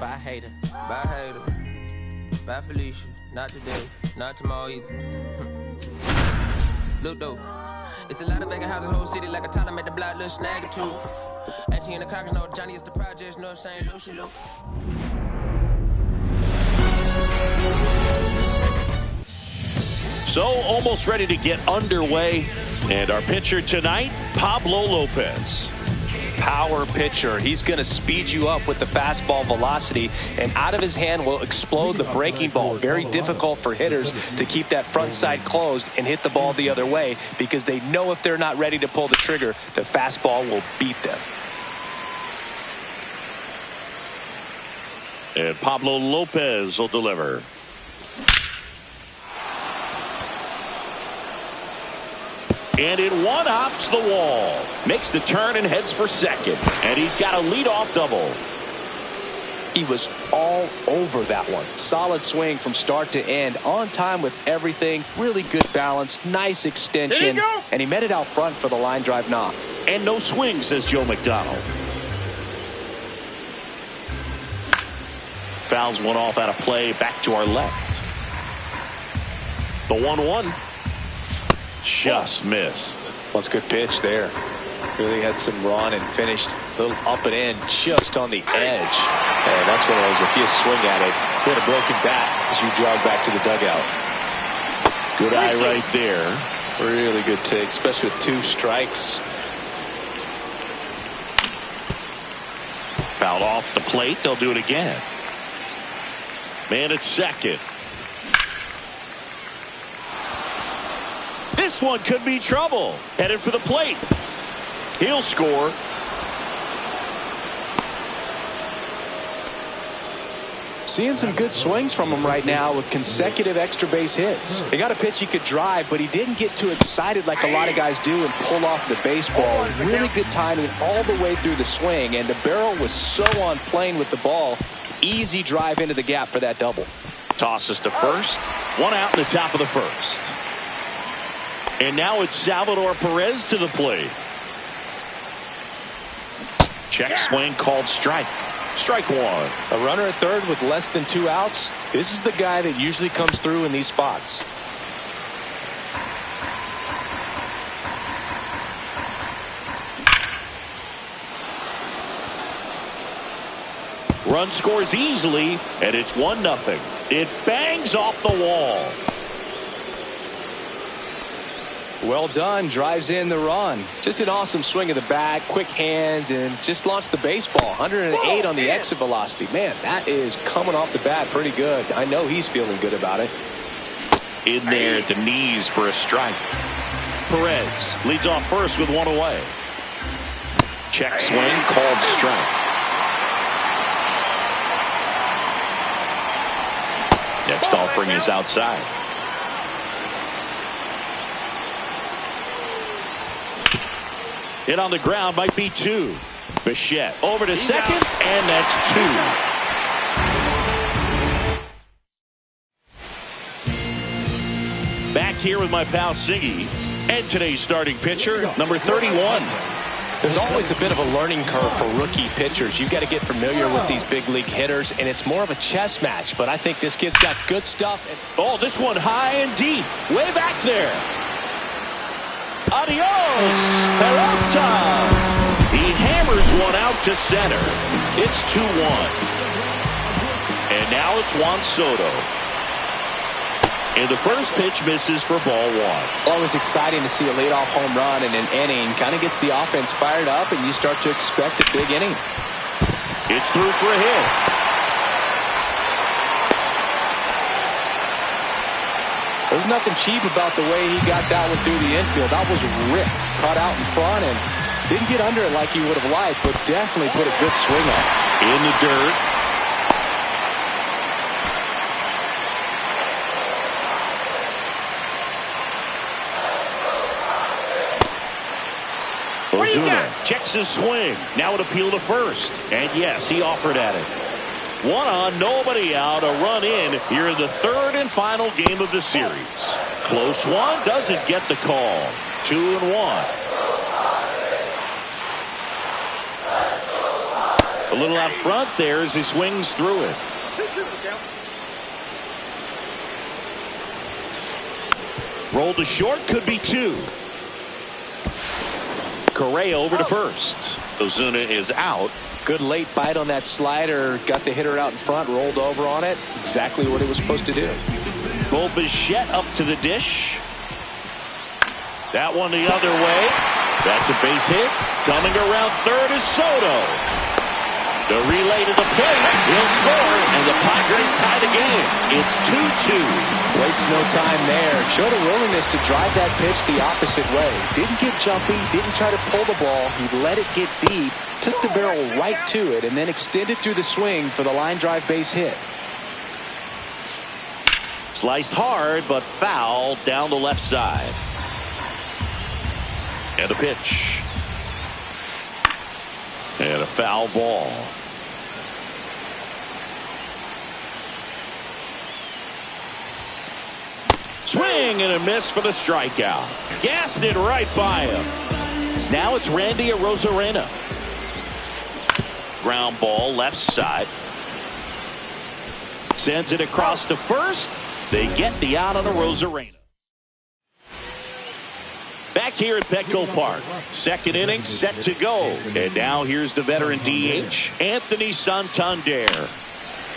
Bye, hater. Bye, hater. Bye, Felicia. Not today. Not tomorrow either. Look, though. It's a lot of vacant houses, whole city like a toddler made the block, little snag or two. Auntie in the cockers, know Johnny is the projects, know St. Lucie, look. So almost ready to get underway. And our pitcher tonight, Pablo Lopez. Power pitcher. He's going to speed you up with the fastball velocity, and out of his hand will explode the breaking ball. Very difficult for hitters to keep that front side closed and hit the ball the other way, because they know if they're not ready to pull the trigger, the fastball will beat them. And Pablo Lopez will deliver. And it one-hops the wall. Makes the turn and heads for second. And he's got a leadoff double. He was all over that one. Solid swing from start to end. On time with everything. Really good balance. Nice extension. And he met it out front for the line drive knock. And no swing, says Joe McDonald. Fouls one off out of play. Back to our left. The 1-1. Just missed. Well, it's a good pitch there. Really had some run and finished a little up and in just on the edge. And that's one of those, if you swing at it, hit a broken bat as you jog back to the dugout. Good eye right there. Really good take, especially with 2 strikes. Fouled off the plate. They'll do it again. Man at second. This one could be trouble. Headed for the plate. He'll score. Seeing some good swings from him right now with consecutive extra base hits. He got a pitch he could drive, but he didn't get too excited like a lot of guys do and pull off the baseball. Really good timing all the way through the swing, and the barrel was so on plane with the ball. Easy drive into the gap for that double. Tosses to first. One out in the top of the first. And now it's Salvador Perez to the plate. Check swing called strike. Strike one. A runner at third with less than 2 outs. This is the guy that usually comes through in these spots. Run scores easily, and it's 1-0. It bangs off the wall. Well done. Drives in the run. Just an awesome swing of the bat, quick hands, and just launched the baseball. 108 on the exit velocity. Man, that is coming off the bat pretty good. I know he's feeling good about it. In there at the knees for a strike. Perez leads off first with 1 away. Check swing called strike. Next offering is outside. Hit on the ground might be 2. Bichette over to second, and that's 2. Back here with my pal Siggy, and today's starting pitcher, number 31. There's always a bit of a learning curve for rookie pitchers. You've got to get familiar with these big league hitters, and it's more of a chess match. But I think this kid's got good stuff. Oh, this one high and deep, way back there. Adios, Peralta. He hammers one out to center. It's 2-1. And now it's Juan Soto. And the first pitch misses for ball 1. Always exciting to see a leadoff home run in an inning. Kind of gets the offense fired up, and you start to expect a big inning. It's through for a hit. There's nothing cheap about the way he got that one through the infield. That was ripped, caught out in front, and didn't get under it like he would have liked, but definitely put a good swing on it. In the dirt. Ozuna checks his swing. Now an appeal to first. And yes, he offered at it. 1 on, nobody out, a run in here in the 3rd and final game of the series. Close one, doesn't get the call. 2-1. A little out front there as he swings through it. Roll to short, could be 2. Correa over to first. Ozuna is out. Good late bite on that slider. Got the hitter out in front, rolled over on it. Exactly what it was supposed to do. Bichette up to the dish. That one the other way. That's a base hit. Coming around third is Soto. The relay to the plate. He'll score, and the Padres tie the game. It's 2-2. Wastes no time there. Showed a willingness to drive that pitch the opposite way. Didn't get jumpy. Didn't try to pull the ball. He let it get deep. Took the barrel right to it, and then extended through the swing for the line drive base hit. Sliced hard, but foul down the left side. And a pitch. And a foul ball. Swing and a miss for the strikeout. Gassed it right by him. Now it's Randy Arozarena. Ground ball left side. Sends it across to first. They get the out on Arozarena. Back here at Petco Park. Second inning set to go. And now here's the veteran DH, Anthony Santander.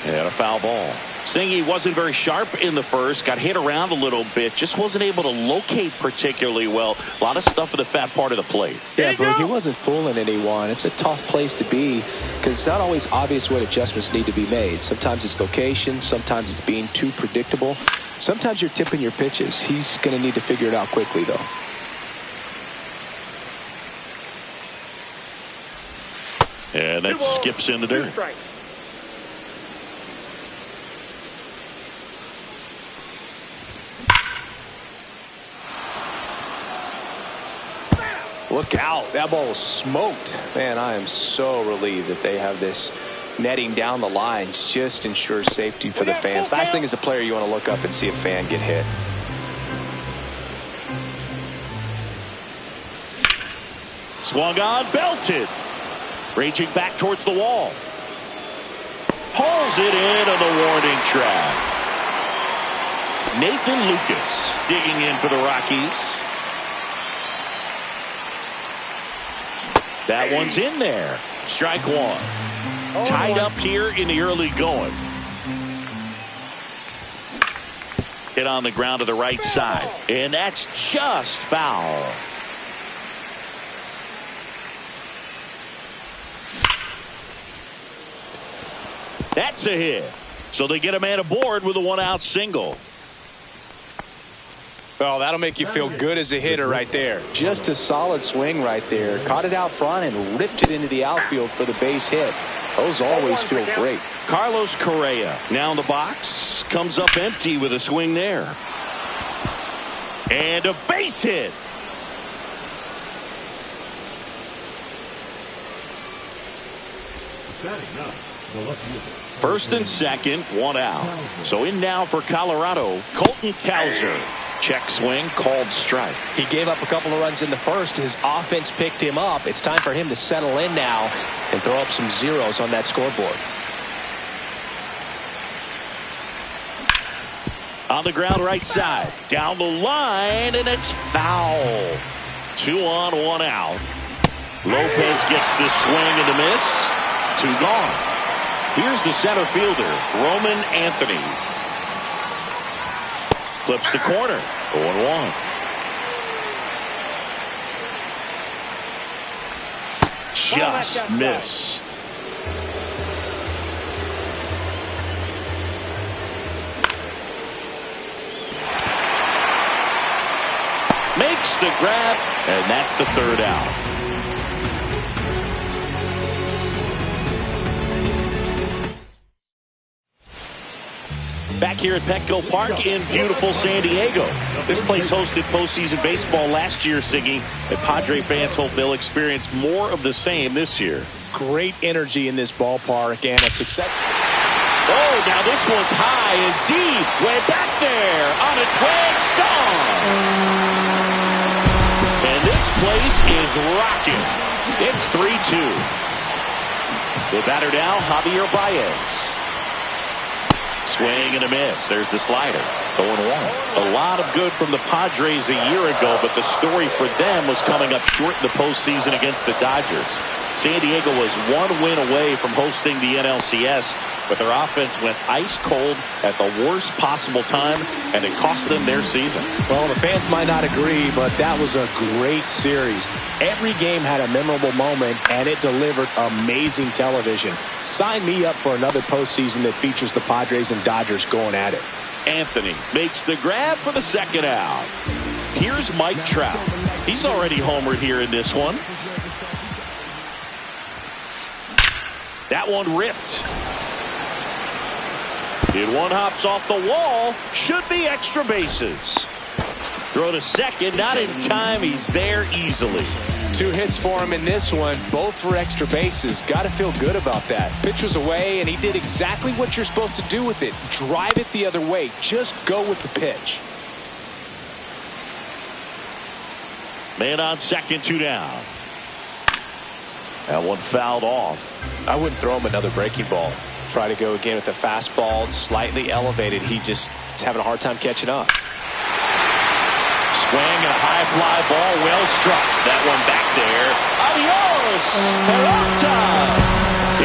And a foul ball. Singy wasn't very sharp in the first. Got hit around a little bit. Just wasn't able to locate particularly well. A lot of stuff at the fat part of the plate. Yeah, Brooke, he wasn't fooling anyone. It's a tough place to be because it's not always obvious what adjustments need to be made. Sometimes it's location. Sometimes it's being too predictable. Sometimes you're tipping your pitches. He's going to need to figure it out quickly, though. And that skips in the dirt. Look out. That ball was smoked. Man, I am so relieved that they have this netting down the lines. Just ensures safety for the fans. Last thing as a player, you want to look up and see a fan get hit. Swung on, belted. Raging back towards the wall. Hauls it in on the warning track. Nathan Lucas digging in for the Rockies. That one's in there. Strike one. Tied up here in the early going. Hit on the ground to the right side. And that's just foul. That's a hit. So they get a man aboard with a one-out single. Well, that'll make you feel good as a hitter right there. Just a solid swing right there. Caught it out front and ripped it into the outfield for the base hit. Those always feel great. Carlos Correa now in the box. Comes up empty with a swing there. And a base hit. First and second, one out. So in now for Colorado, Colton Cowser. Check swing, called strike. He gave up a couple of runs in the first. His offense picked him up. It's time for him to settle in now and throw up some zeros on that scoreboard. On the ground right side. Down the line, and it's foul. 2 on, 1 out. Lopez gets the swing and the miss. 2 gone. Here's the center fielder, Roman Anthony. Clips the corner. 0-1. Just missed. Makes the grab, and that's the 3rd out. Back here at Petco Park in beautiful San Diego. This place hosted postseason baseball last year, Siggy, and Padre fans hope they'll experience more of the same this year. Great energy in this ballpark and a success. Oh, now this one's high and deep. Way back there. On its way. Gone. And this place is rocking. It's 3-2. The batter now, Javier Baez. Swing and a miss. There's the slider. 0-1. A lot of good from the Padres a year ago, but the story for them was coming up short in the postseason against the Dodgers. San Diego was one win away from hosting the NLCS, but their offense went ice cold at the worst possible time, and it cost them their season. Well, the fans might not agree, but that was a great series. Every game had a memorable moment, and it delivered amazing television. Sign me up for another postseason that features the Padres and Dodgers going at it. Anthony makes the grab for the second out. Here's Mike Trout. He's already homered here in this one. That one ripped. And one hops off the wall. Should be extra bases. Throw to second. Not in time. He's there easily. 2 hits for him in this one, both for extra bases. Got to feel good about that. Pitch was away, and he did exactly what you're supposed to do with it. Drive it the other way. Just go with the pitch. Man on second, 2 down. That one fouled off. I wouldn't throw him another breaking ball. Try to go again with the fastball, slightly elevated. He's having a hard time catching up. Swing and a high fly ball, well struck. That one back there. Adios, Peralta.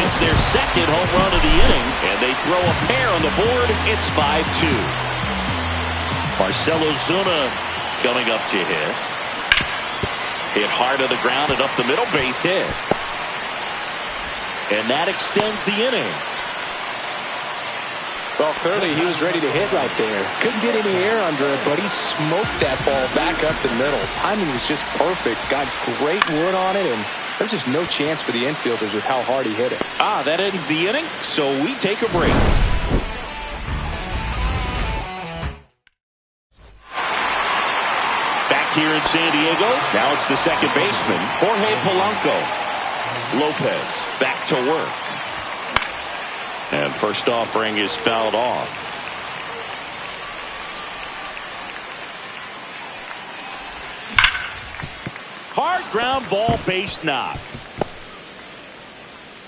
It's their second home run of the inning, and they throw a pair on the board. It's 5-2. Marcell Ozuna coming up to hit. Hit hard to the ground and up the middle, base hit. And that extends the inning. Well, clearly he was ready to hit right there. Couldn't get any air under it, but he smoked that ball back up the middle. Timing was just perfect. Got great wood on it, and there's just no chance for the infielders with how hard he hit it. That ends the inning, so we take a break. Back here in San Diego, now it's the second baseman, Jorge Polanco. Lopez back to work. And first offering is fouled off. Hard ground ball, base knock.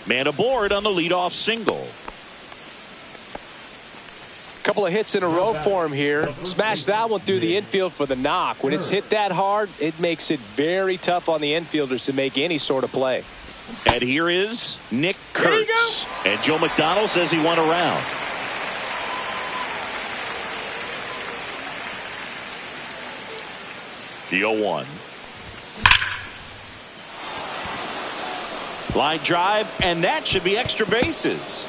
Man aboard on the leadoff single. Couple of hits in a row for him here. Smashed that one through the infield for the knock. When it's hit that hard, it makes it very tough on the infielders to make any sort of play. And here is Nick Kurtz. And Joe McDonald says he won around. The 0-1. Line drive, and that should be extra bases.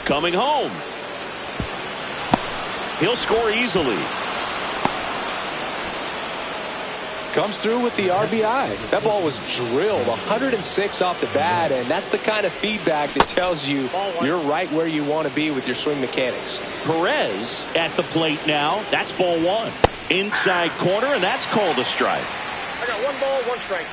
Coming home. He'll score easily. Comes through with the RBI. That ball was drilled 106 off the bat, and that's the kind of feedback that tells you you're right where you want to be with your swing mechanics. Perez at the plate now. That's ball 1. Inside corner, and that's called a strike. I got 1 ball, 1 strike.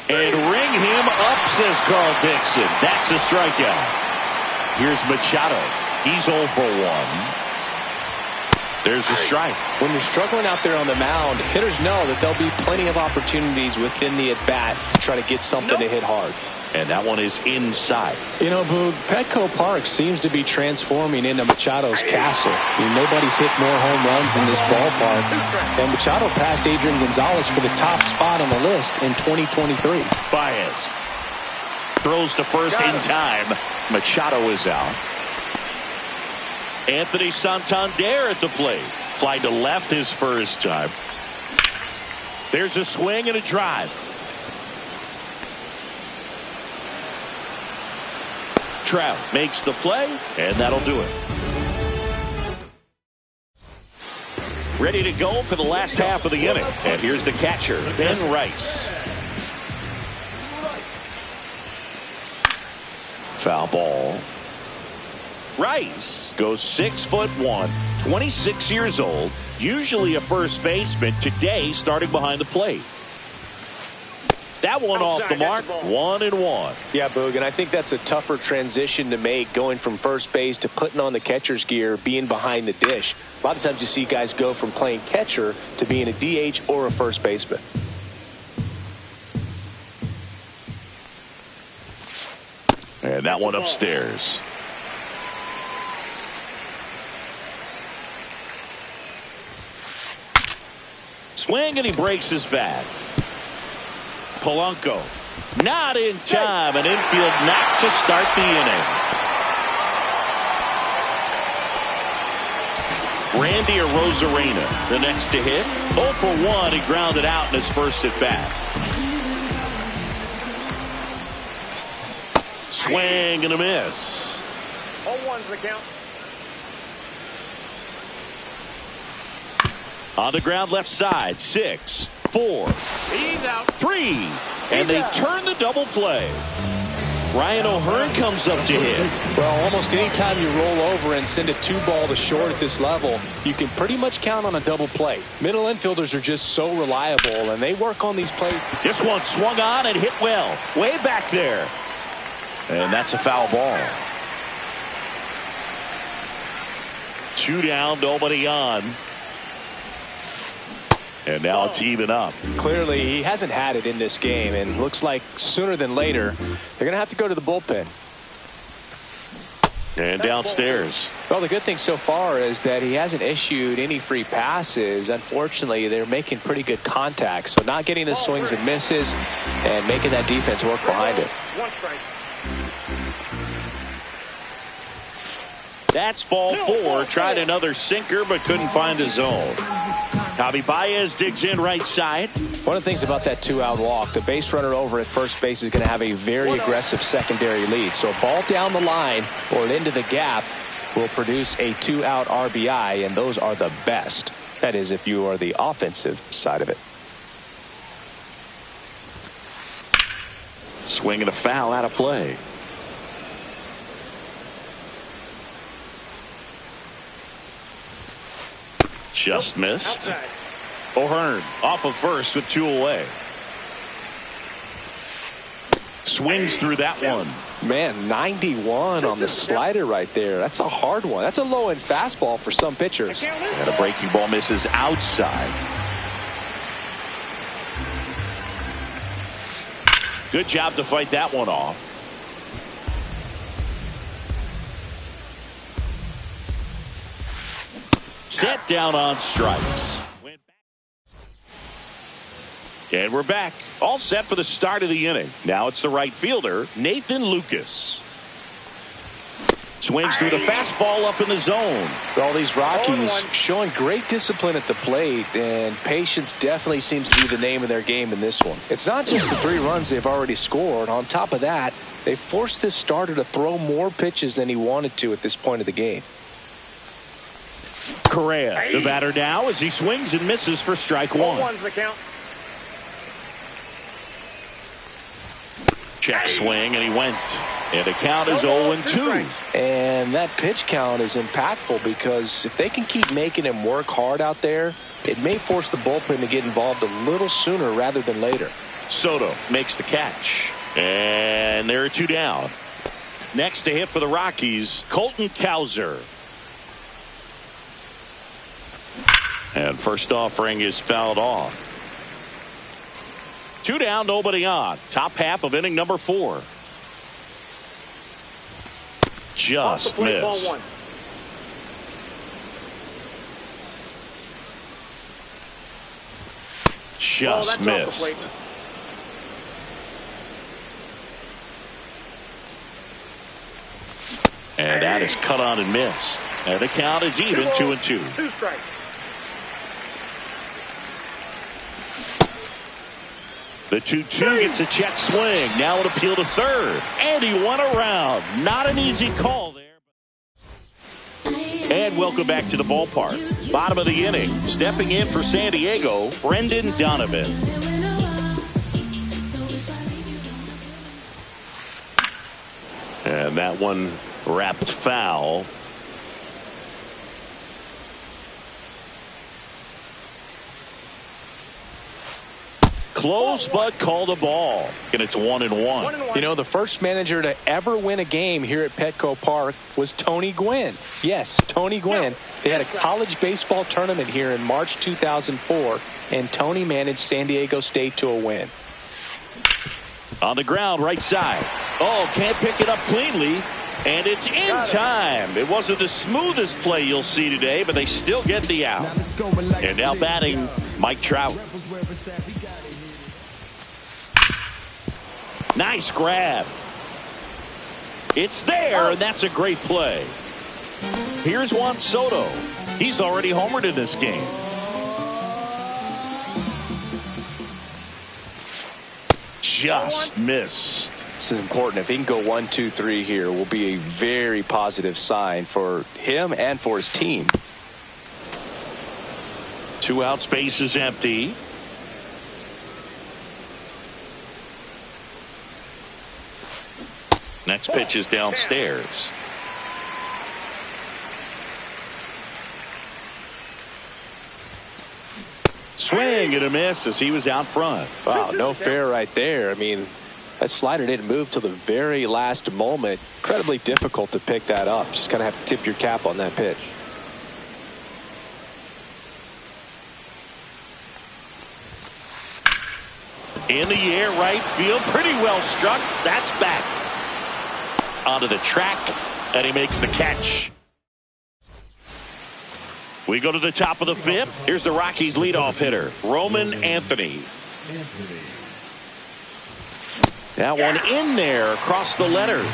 And ring him up, says Carl Dixon. That's a strikeout. Here's Machado. He's 0 for 1. There's the strike. When you're struggling out there on the mound, hitters know that there'll be plenty of opportunities within the at-bat to try to get something to hit hard. And that one is inside. You know, Boog, Petco Park seems to be transforming into Machado's castle. I mean, nobody's hit more home runs in this ballpark. And Machado passed Adrian Gonzalez for the top spot on the list in 2023. Baez throws to first in time. Machado is out. Anthony Santander at the plate. Fly to left his first time. There's a swing and a drive. Trout makes the play, and that'll do it. Ready to go for the last half of the inning. And here's the catcher, Ben Rice. Foul ball. Rice goes 6'1", 26 years old, usually a first baseman, today starting behind the plate. That one off the mark, 1-1. Yeah, Boog, and I think that's a tougher transition to make, going from first base to putting on the catcher's gear, being behind the dish. A lot of times you see guys go from playing catcher to being a DH or a first baseman. And that one upstairs. Swing, and he breaks his bat. Polanco not in time. An infield knock to start the inning. Randy Arozarena, the next to hit. 0 for 1. He grounded out in his first at bat. Swing and a miss. 0-1's the count. On the ground left side. 6, 4, He's out. 3, and they turn the double play. Ryan O'Hearn comes up to hit. Well, almost any time you roll over and send a 2-ball to short at this level, you can pretty much count on a double play. Middle infielders are just so reliable, and they work on these plays. This one swung on and hit well. Way back there. And that's a foul ball. 2 down, nobody on. And now it's even up. Clearly, he hasn't had it in this game, and looks like sooner than later, they're going to have to go to the bullpen. And downstairs. Well, the good thing so far is that he hasn't issued any free passes. Unfortunately, they're making pretty good contact, so not getting the swings and misses and making that defense work behind it. 1 strike. That's ball 4. Tried another sinker, but couldn't find a zone. Javi Baez digs in right side. One of the things about that 2-out walk, the base runner over at first base is going to have a very aggressive secondary lead. So a ball down the line or into the gap will produce a 2-out RBI, and those are the best. That is, if you are the offensive side of it. Swing and a foul out of play. Just missed. Outside. O'Hearn off of first with 2 away. Swings through that one. Man, 91 on the slider right there. That's a hard one. That's a low-end fastball for some pitchers. And a breaking ball misses outside. Good job to fight that one off. Set down on strikes. And we're back. All set for the start of the inning. Now it's the right fielder, Nathan Lucas. Swings through the fastball up in the zone. All these Rockies showing great discipline at the plate, and patience definitely seems to be the name of their game in this one. It's not just the 3 runs they've already scored. On top of that, they forced this starter to throw more pitches than he wanted to at this point of the game. Correa, the batter now, as he swings and misses for strike 1. 0-1's the count. Check swing, and he went. And the count is 0-2. And that pitch count is impactful because if they can keep making him work hard out there, it may force the bullpen to get involved a little sooner rather than later. Soto makes the catch. And there are 2 down. Next to hit for the Rockies, Colton Cowser. And first offering is fouled off. 2 down, nobody on. Top half of inning number 4. Just missed. Just missed. And that is cut on and missed. And the count is even 2-2. 2 strikes. The 2-2 gets a check swing. Now an appeal to third. And he went around. Not an easy call there. And welcome back to the ballpark. Bottom of the inning. Stepping in for San Diego, Brendan Donovan. And that one wrapped foul. Close but called a ball. And it's 1-1. You know, the first manager to ever win a game here at Petco Park was Tony Gwynn. Yes, Tony Gwynn. They had a college baseball tournament here in March 2004, and Tony managed San Diego State to a win. On the ground, right side. Oh, can't pick it up cleanly. And it's in time. It wasn't the smoothest play you'll see today, but they still get the out. And now batting, Mike Trout. Nice grab. It's there, and that's a great play. Here's Juan Soto. He's already homered in this game. Just missed. This is important. If he can go 1, 2, 3 here, will be a very positive sign for him and for his team. 2 outs, base is empty. Next pitch is downstairs. Swing and a miss as he was out front. Wow, no fair right there. I mean, that slider didn't move till the very last moment. Incredibly difficult to pick that up. Just kind of have to tip your cap on that pitch. In the air, right field, pretty well struck. That's back onto the track, and he makes the catch. We go to the top of the 5th. Here's the Rockies leadoff hitter, Roman Anthony. That one in there across the letters.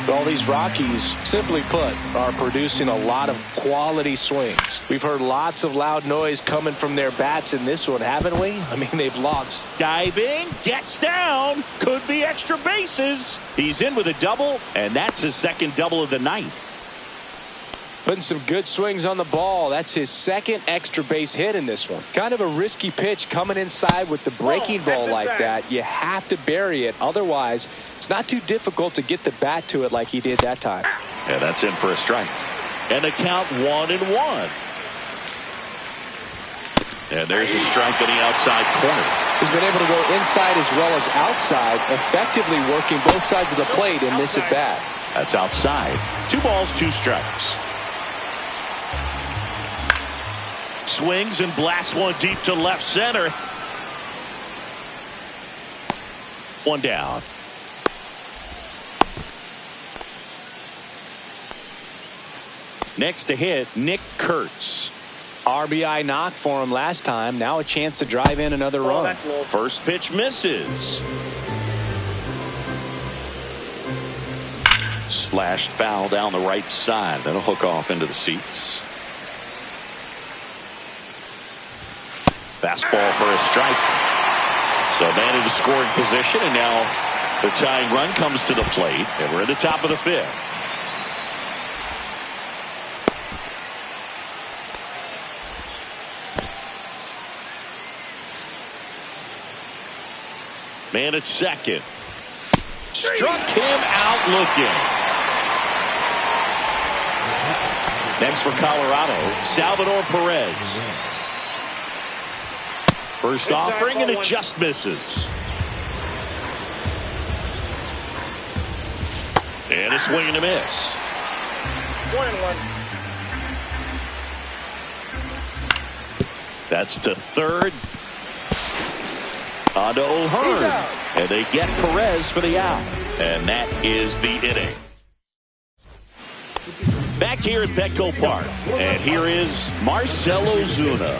All these Rockies, simply put, are producing a lot of quality swings. We've heard lots of loud noise coming from their bats in this one, haven't we? I mean, they've lost. Diving, gets down, could be extra bases. He's in with a double, and that's his second double of the night. Putting some good swings on the ball. That's his second extra base hit in this one. Kind of a risky pitch coming inside with the breaking ball like that. You have to bury it. Otherwise, it's not too difficult to get the bat to it like he did that time. Yeah, that's in for a strike. And the count 1-1. And there's a strike on the outside corner. He's been able to go inside as well as outside, effectively working both sides of the plate in this at bat. That's outside. 2 balls, 2 strikes. Swings and blasts one deep to left center. 1 down. Next to hit, Nick Kurtz. RBI knock for him last time. Now a chance to drive in another run. First pitch misses. Slashed foul down the right side. That'll hook off into the seats. Fastball for a strike. So man in the scoring position, and now the tying run comes to the plate, and we're at the top of the 5th. Man at second. Struck him out looking. Next for Colorado, Salvador Perez. First offering, and it just misses. And a swing and a miss. 1-1. That's to third. On to O'Hearn. And they get Perez for the out. And that is the inning. Back here at Petco Park. And here is Marcell Ozuna.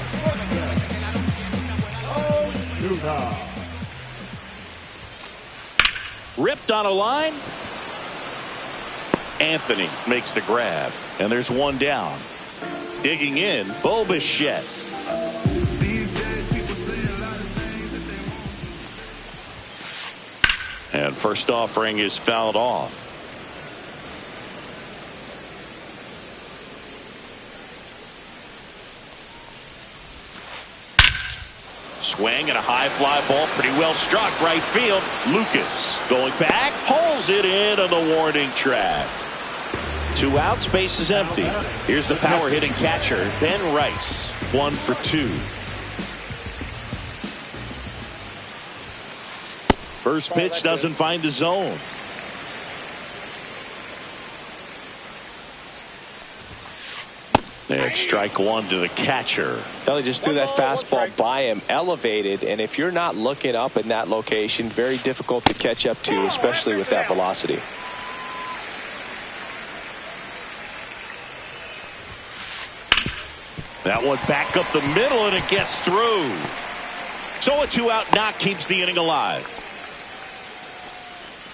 Ripped on a line. Anthony makes the grab. And there's 1 down. Digging in, Bo Bichette. And first offering is fouled off. Swing and a high fly ball, pretty well struck right field. Lucas going back, pulls it in on the warning track. 2 outs, base is empty. Here's the power hitting catcher, Ben Rice. 1 for 2. First pitch doesn't find the zone. And strike one to the catcher. He just threw that fastball by him, elevated, and if you're not looking up in that location, very difficult to catch up to, especially with that velocity. That one back up the middle, and it gets through. So a 2-out knock keeps the inning alive.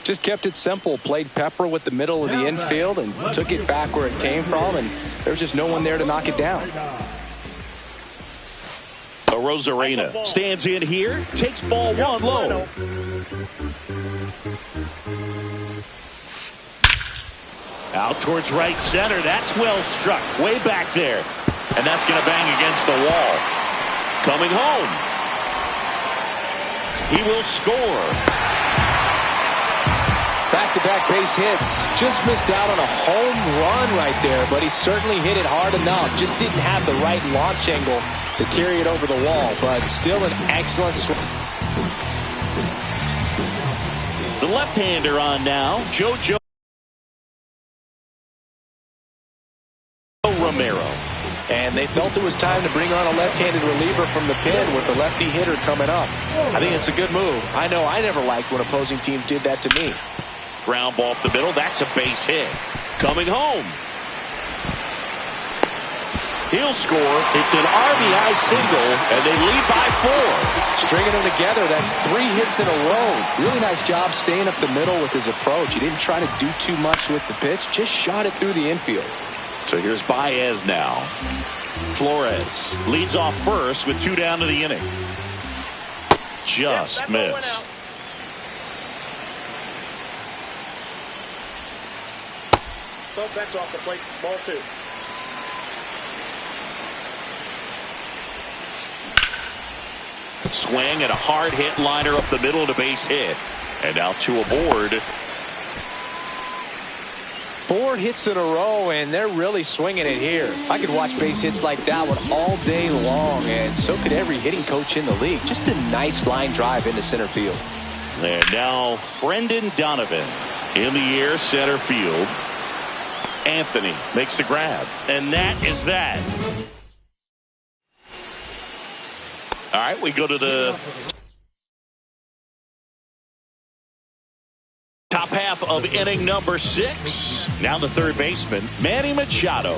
Just kept it simple, played pepper with the middle of the infield and took it back where it came from, and there was just no one there to knock it down. Rosarena stands in here, takes ball one low. Out towards right center. That's well struck. Way back there. And that's going to bang against the wall. Coming home. He will score. Back-to-back base hits. Just missed out on a home run right there, but he certainly hit it hard enough. Just didn't have the right launch angle to carry it over the wall, but still an excellent swing. The left-hander on now, JoJo Romero. And they felt it was time to bring on a left-handed reliever from the pen with the lefty hitter coming up. I think it's a good move. I know I never liked when opposing teams did that to me. Ground ball up the middle. That's a base hit. Coming home. He'll score. It's an RBI single, and they lead by 4. Stringing them together, that's 3 hits in a row. Really nice job staying up the middle with his approach. He didn't try to do too much with the pitch, just shot it through the infield. So here's Baez now. Flores leads off first with 2 down to the inning. Just missed. So that's off the plate. Ball 2. Swing and a hard hit liner up the middle to base hit. And now 2 aboard. 4 hits in a row, and they're really swinging it here. I could watch base hits like that one all day long, and so could every hitting coach in the league. Just a nice line drive into center field. And now Brendan Donovan in the air, center field. Anthony makes the grab, and that is that. All right, we go to the top half of inning number 6. Now the third baseman, Manny Machado.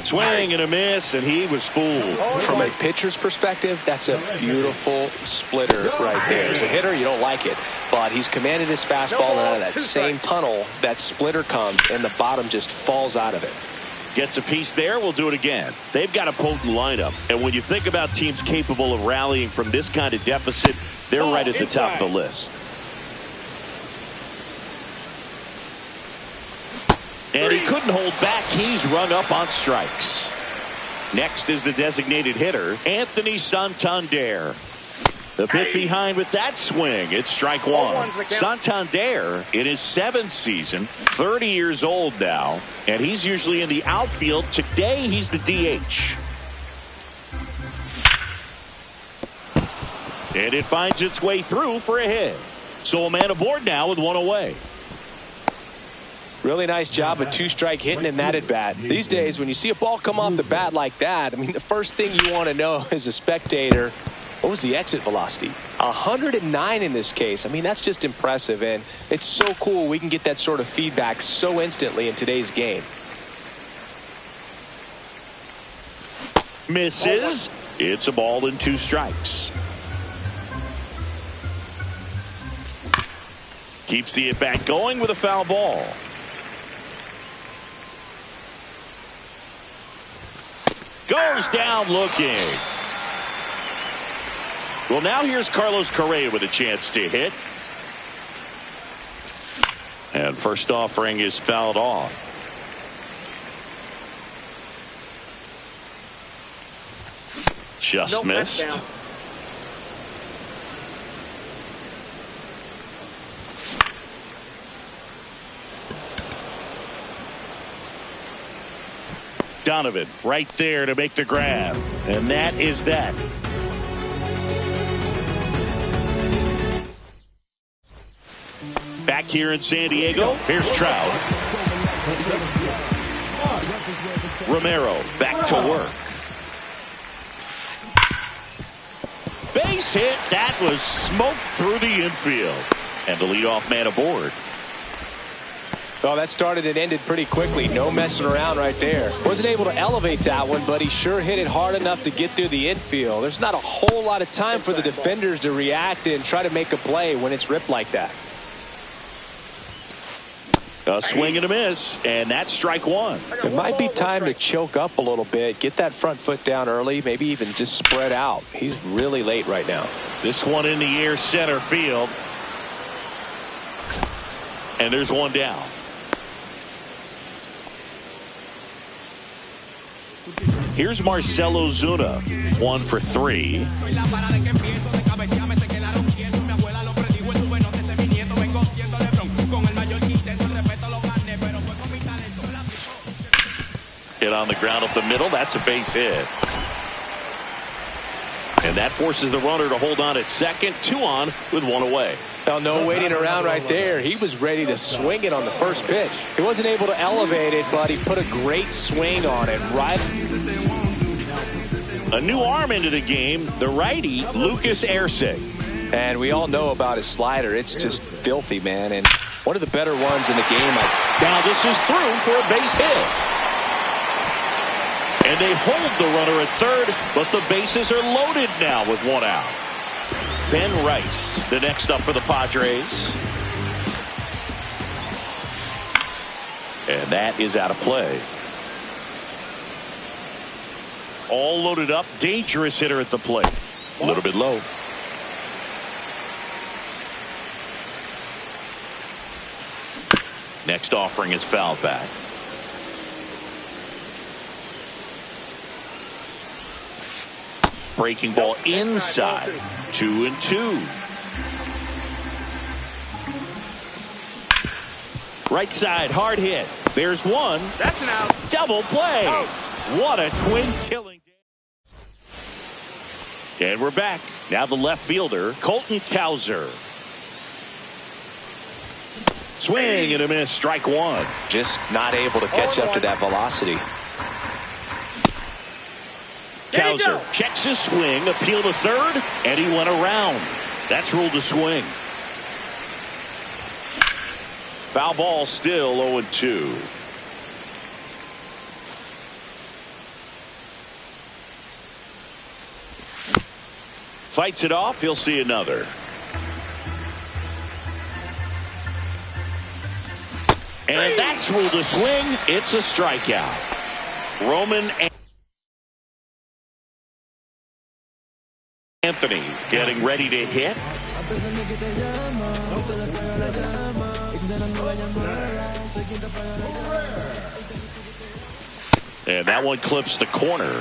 Swing and a miss, and he was fooled. From a pitcher's perspective, that's a beautiful splitter right there. As a hitter, you don't like it, but he's commanded his fastball, and out of that same tunnel, that splitter comes, and the bottom just falls out of it. Gets a piece there. We'll do it again. They've got a potent lineup, and when you think about teams capable of rallying from this kind of deficit, they're right at the top of the list. And he couldn't hold back. He's rung up on strikes. Next is the designated hitter, Anthony Santander. The bit behind with that swing. It's strike 1. Santander in his 7th season, 30 years old now, and he's usually in the outfield. Today he's the DH. And it finds its way through for a hit. So a man aboard now with 1 away. Really nice job of 2-strike hitting in that at bat. These days, when you see a ball come off the bat like that, I mean, the first thing you want to know as a spectator, what was the exit velocity? 109 in this case. I mean, that's just impressive, and it's so cool we can get that sort of feedback so instantly in today's game. Misses. It's a ball and 2 strikes. Keeps the at-bat going with a foul ball. Goes down looking. Well, now here's Carlos Correa with a chance to hit. And first offering is fouled off. Just missed. Donovan right there to make the grab. And that is that. back here in San Diego. Here's Trout. Romero back to work. Base hit. That was smoked through the infield. And the leadoff man aboard. Well, that started and ended pretty quickly. No messing around right there. Wasn't able to elevate that one, but he sure hit it hard enough to get through the infield. There's not a whole lot of time for the defenders to react and try to make a play when it's ripped like that. A swing and a miss, and that's strike one. It might be time to choke up a little bit, get that front foot down early, maybe even just spread out. He's really late right now. This one in the air, center field. And there's one down. Here's Marcell Ozuna, 1 for 3. Hit on the ground up the middle. That's a base hit. And that forces the runner to hold on at second. 2 on with 1 away. Well, no waiting around right there. He was ready to swing it on the first pitch. He wasn't able to elevate it, but he put a great swing on it. Right. A new arm into the game, the righty, Lucas Erceg. And we all know about his slider. It's just filthy, man. And one of the better ones in the game. Now this is through for a base hit. And they hold the runner at third, but the bases are loaded now with 1 out. Ben Rice, the next up for the Padres. And that is out of play. All loaded up. Dangerous hitter at the plate. A little bit low. Next offering is fouled back. Breaking ball inside. 2-2. Right side, hard hit. There's one. That's an out. Double play. Out. What a twin killing. And we're back. Now the left fielder, Colton Cowser. Swing and a miss. Strike one. Just not able to catch up to that velocity. Cowser checks his swing, appeal to third, and he went around. That's ruled a swing. Foul ball, still 0-2. Fights it off. He'll see another. And that's ruled a swing. It's a strikeout. Roman Anthony getting ready to hit. And that one clips the corner.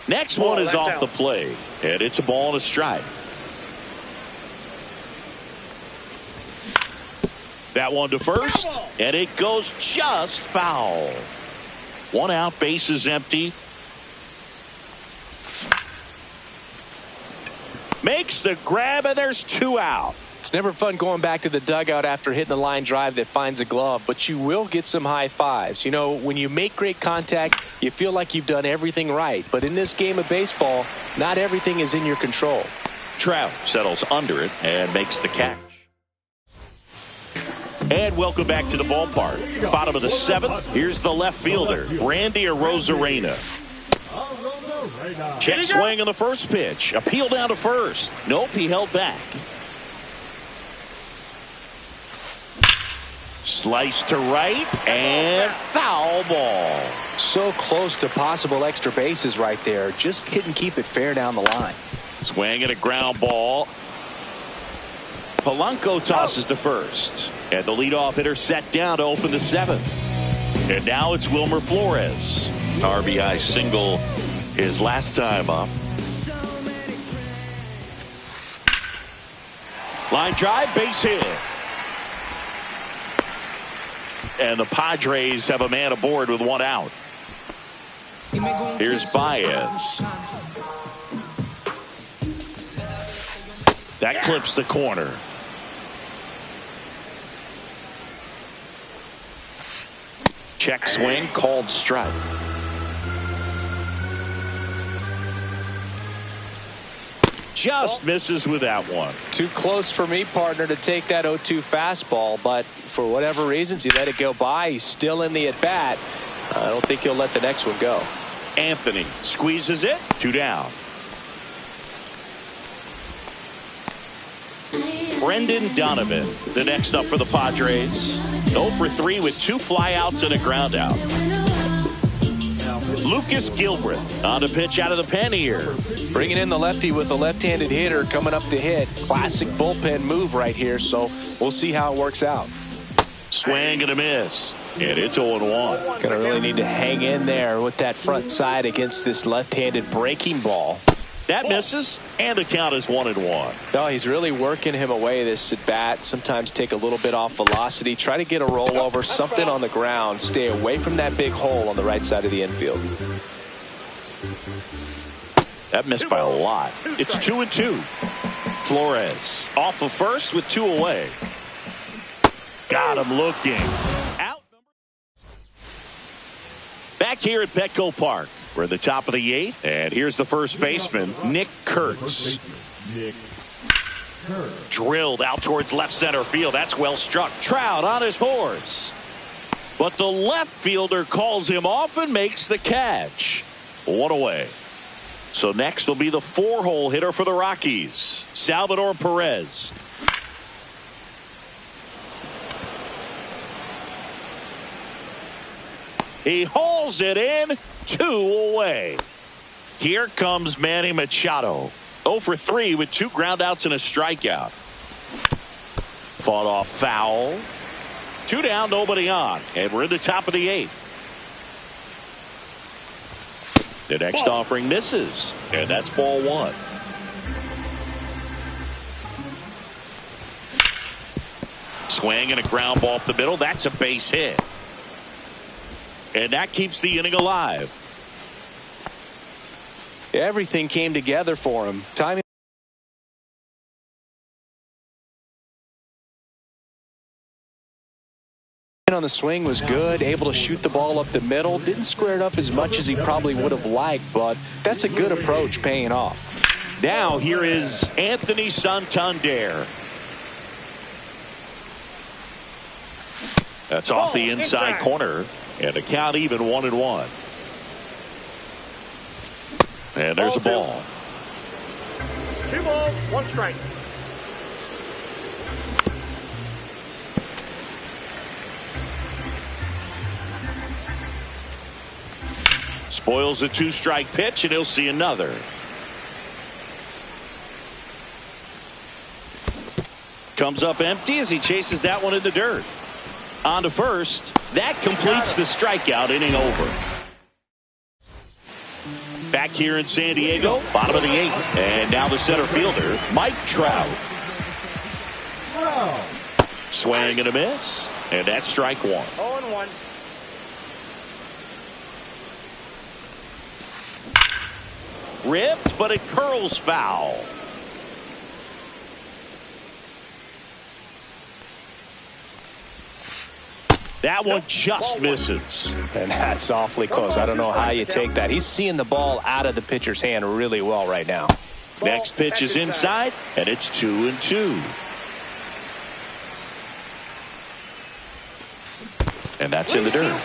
Next one is off the plate, and it's a ball and a strike. That one to first, and it goes just foul. 1 out, base is empty. Makes the grab, and there's 2 out. It's never fun going back to the dugout after hitting a line drive that finds a glove, but you will get some high fives. You know, when you make great contact, you feel like you've done everything right. But in this game of baseball, not everything is in your control. Trout settles under it and makes the catch. And welcome back to the ballpark. Bottom of the 7th. Here's the left fielder, Randy Arozarena. Check swing on the first pitch. Appeal down to first. Nope, he held back. Slice to right and foul ball. So close to possible extra bases right there. Just couldn't keep it fair down the line. Swing and a ground ball. Polanco tosses to first. And the leadoff hitter set down to open the 7th. And now it's Wilmer Flores. RBI single his last time up. Line drive, base hit. And the Padres have a man aboard with 1 out. Here's Baez. That clips the corner. Check swing, called strike. Just misses with that one. Too close for me, partner, to take that 0-2 fastball, but for whatever reasons, he let it go by. He's still in the at-bat. I don't think he'll let the next one go. Anthony squeezes it. 2 down. Brendan Donovan, the next up for the Padres. 0 for 3 with 2 flyouts and a ground out. Lucas Gilbreth on the pitch out of the pen here. Bringing in the lefty with a left-handed hitter coming up to hit. Classic bullpen move right here, so we'll see how it works out. Swing and a miss. And it's 0-1. Gonna really need to hang in there with that front side against this left-handed breaking ball. That misses, and the count is 1-1. No, he's really working him away this at bat. Sometimes take a little bit off velocity. Try to get a rollover, something on the ground. Stay away from that big hole on the right side of the infield. That missed by a lot. It's 2-2. Flores off of first with 2 away. Got him looking. Out. Back here at Petco Park. We're at the top of the 8th, and here's the first baseman, Nick Kurtz. Drilled out towards left center field. That's well struck. Trout on his horse. But the left fielder calls him off and makes the catch. 1 away. So next will be the 4-hole hitter for the Rockies, Salvador Perez. He hauls it in. 2 away. Here comes Manny Machado. 0 for 3 with 2 groundouts and a strikeout. Fought off foul. 2 down, nobody on. And we're in the top of the 8th. The next offering misses. And that's ball 1. Swing and a ground ball up the middle. That's a base hit. And that keeps the inning alive. Everything came together for him. Timing on the swing was good. Able to shoot the ball up the middle. Didn't square it up as much as he probably would have liked, but that's a good approach paying off. Now here is Anthony Santander. That's off the inside corner. And the count even 1-1. And there's a ball. 2 balls, 1 strike. Spoils a 2-strike pitch, and he'll see another. Comes up empty as he chases that one in the dirt. On to first. That completes the strikeout, inning over. Back here in San Diego, bottom of the 8th. And now the center fielder, Mike Trout. Swing and a miss. And that's strike 1. 0-1. Ripped, but it curls foul. That one just misses. And that's awfully close. I don't know how you take that. He's seeing the ball out of the pitcher's hand really well right now. Next pitch is inside, and it's 2-2. And that's in the dirt.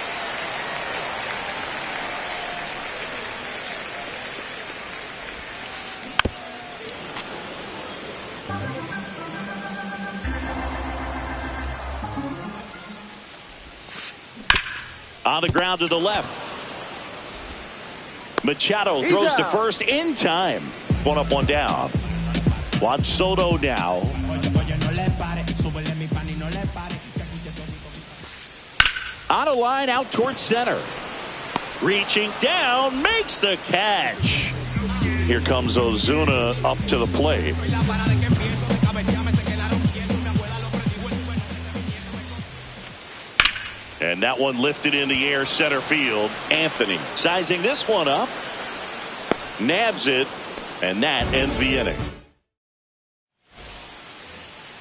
On the ground to the left. Machado throws to first in time. 1 up, 1 down. Juan Soto now. On a line out towards center. Reaching down, makes the catch. Here comes Ozuna up to the plate. And that one lifted in the air center field. Anthony sizing this one up. Nabs it. And that ends the inning.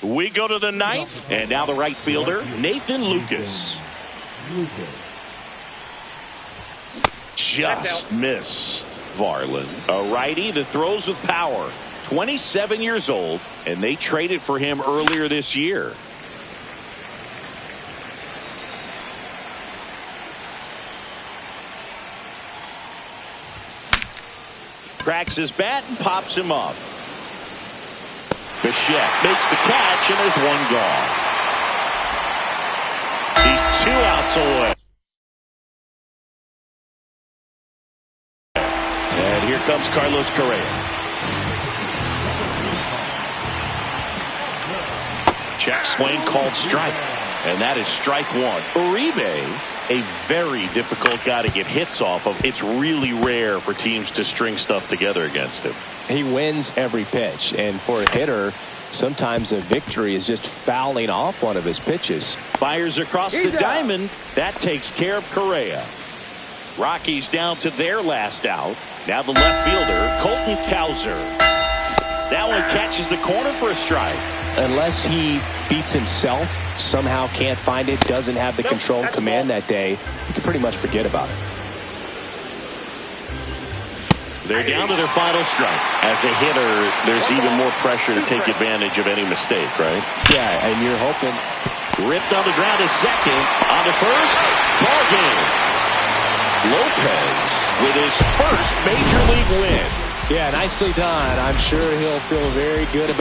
We go to the ninth, and now the right fielder, Nathan Lucas. Just missed Varland. A righty that throws with power. 27 years old, and they traded for him earlier this year. Cracks his bat and pops him up. Bichette makes the catch, and there's one gone. He's 2 outs away. And here comes Carlos Correa. Check swing called strike. And that is strike one. Uribe, a very difficult guy to get hits off of. It's really rare for teams to string stuff together against him. He wins every pitch, and for a hitter, sometimes a victory is just fouling off one of his pitches. Fires across the diamond. That takes care of Correa. Rockies down to their last out. Now the left fielder, Colton Cowser. That one catches the corner for a strike. Unless he beats himself, somehow can't find it, doesn't have the control and command that day, you can pretty much forget about it. They're down to their final strike. As a hitter, there's even more pressure to take advantage of any mistake, right? Yeah, and you're hoping. Ripped on the ground to second. On to first. Ball game. Lopez with his first major league win. Yeah, nicely done. I'm sure he'll feel very good about